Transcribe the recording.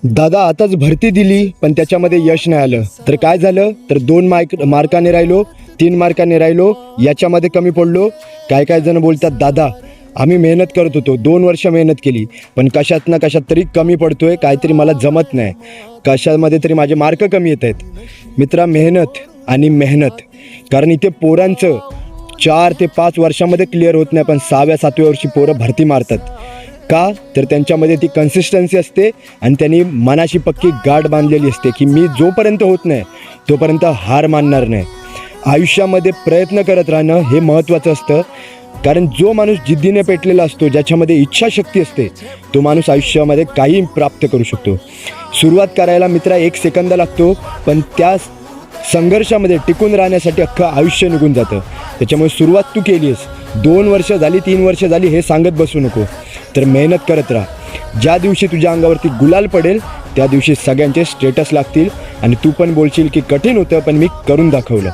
दादा आताच भरती दिली पण त्याच्यामध्ये यश नाही आलं तर काय झालं तर 2 मार्काने राहिलो, 3 मार्काने राहिलो, याच्यामध्ये कमी पडलो. काय काय जण बोलतात दादा आम्ही मेहनत करत होतो, 2 वर्ष मेहनत केली पण कशात ना कशात तरी कमी पडतोय, काहीतरी मला जमत नाही, कशामध्ये तरी माझे मार्क कमी येत आहेत. मित्रा मेहनत आणि मेहनत, कारण इथे पोरांचं 4 ते 5 वर्षामध्ये क्लिअर होत नाही पण 6व्या-7व्या वर्षी पोरं भरती मारतात. का तर त्यांच्यामध्ये ती कन्सिस्टन्सी असते आणि त्यांनी मनाशी पक्की गाठ बांधलेली असते की मी जोपर्यंत होत नाही तोपर्यंत हार मानणार नाही. आयुष्यामध्ये प्रयत्न करत राहणं हे महत्त्वाचं असतं, कारण जो माणूस जिद्दीने पेटलेला असतो, ज्याच्यामध्ये इच्छाशक्ती असते, तो माणूस आयुष्यामध्ये काही प्राप्त करू शकतो. सुरुवात करायला मित्रा 1 सेकंद लागतो पण त्या संघर्षामध्ये टिकून राहण्यासाठी अख्खं आयुष्य निघून जातं. त्याच्यामुळे सुरुवात तू केली आहेस, 2 वर्ष झाली, 3 वर्ष झाली हे सांगत बसू नको, तर मेहनत करत राहा. ज्या दिवशी तुझ्या अंगावरती गुलाल पडेल त्या दिवशी सगळ्यांचे स्टेटस लागतील आणि तू पण बोलशील की कठीण होतं पण मी करून दाखवलं.